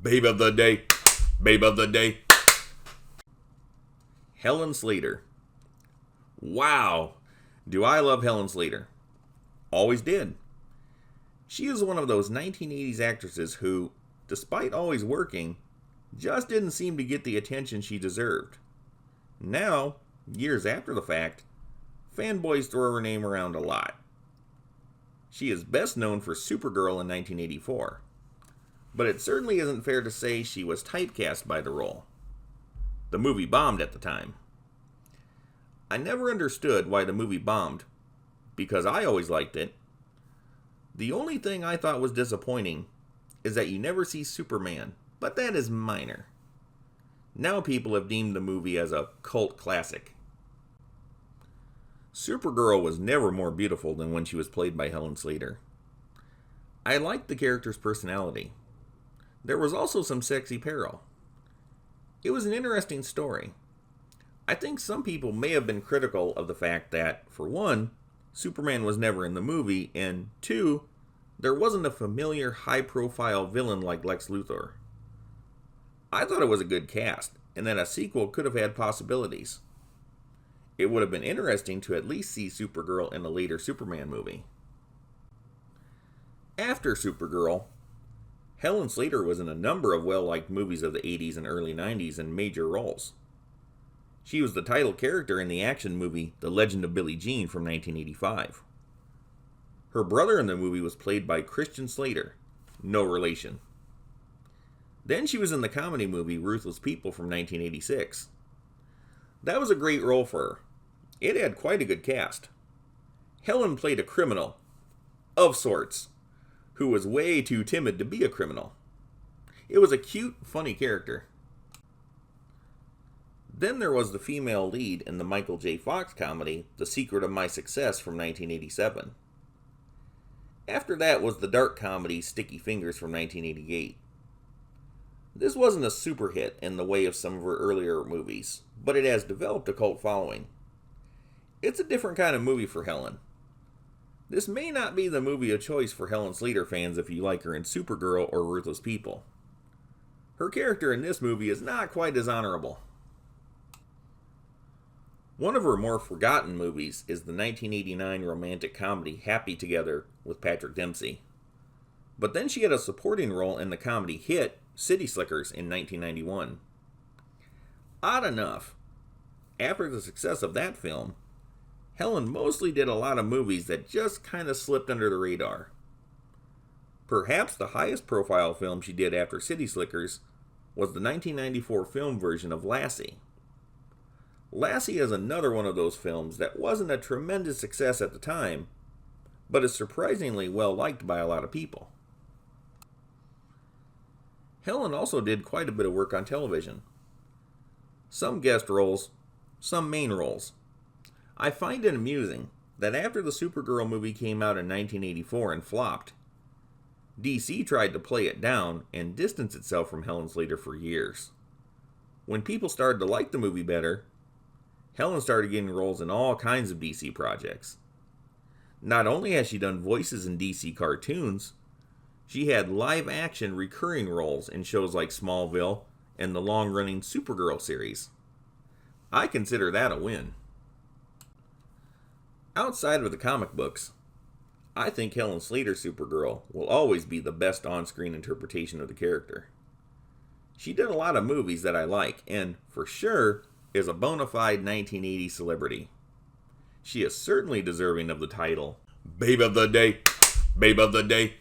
Babe of the day. Babe of the day. Helen Slater. Wow. Do I love Helen Slater. Always did. She is one of those 1980s actresses who, despite always working, just didn't seem to get the attention she deserved. Now, years after the fact, fanboys throw her name around a lot. She is best known for Supergirl in 1984. But it certainly isn't fair to say she was typecast by the role. The movie bombed at the time. I never understood why the movie bombed, because I always liked it. The only thing I thought was disappointing is that you never see Superman, but that is minor. Now people have deemed the movie as a cult classic. Supergirl was never more beautiful than when she was played by Helen Slater. I liked the character's personality. There was also some sexy peril. It was an interesting story. I think some people may have been critical of the fact that, for one, Superman was never in the movie, and two, there wasn't a familiar high-profile villain like Lex Luthor. I thought it was a good cast, and that a sequel could have had possibilities. It would have been interesting to at least see Supergirl in a later Superman movie. After Supergirl, Helen Slater was in a number of well-liked movies of the 80s and early 90s in major roles. She was the title character in the action movie The Legend of Billie Jean from 1985. Her brother in the movie was played by Christian Slater, no relation. Then she was in the comedy movie Ruthless from 1986. That was a great role for her. It had quite a good cast. Helen played a criminal, of sorts, who was way too timid to be a criminal. It was a cute, funny character. Then there was the female lead in the Michael J. Fox comedy, The Secret of My Success from 1987. After that was the dark comedy Sticky Fingers from 1988. This wasn't a super hit in the way of some of her earlier movies, but it has developed a cult following. It's a different kind of movie for Helen. This may not be the movie of choice for Helen Slater fans if you like her in Supergirl or Ruthless People. Her character in this movie is not quite as honorable. One of her more forgotten movies is the 1989 romantic comedy Happy Together with Patrick Dempsey. But then she had a supporting role in the comedy hit City Slickers in 1991. Odd enough, after the success of that film, Helen mostly did a lot of movies that just kind of slipped under the radar. Perhaps the highest profile film she did after City Slickers was the 1994 film version of Lassie. Lassie is another one of those films that wasn't a tremendous success at the time, but is surprisingly well liked by a lot of people. Helen also did quite a bit of work on television. Some guest roles, some main roles. I find it amusing that after the Supergirl movie came out in 1984 and flopped, DC tried to play it down and distance itself from Helen Slater for years. When people started to like the movie better, Helen started getting roles in all kinds of DC projects. Not only has she done voices in DC cartoons, she had live-action recurring roles in shows like Smallville and the long-running Supergirl series. I consider that a win. Outside of the comic books, I think Helen Slater's Supergirl will always be the best on-screen interpretation of the character. She did a lot of movies that I like, and, for sure, is a bona fide 1980s celebrity. She is certainly deserving of the title, Babe of the Day, Babe of the Day.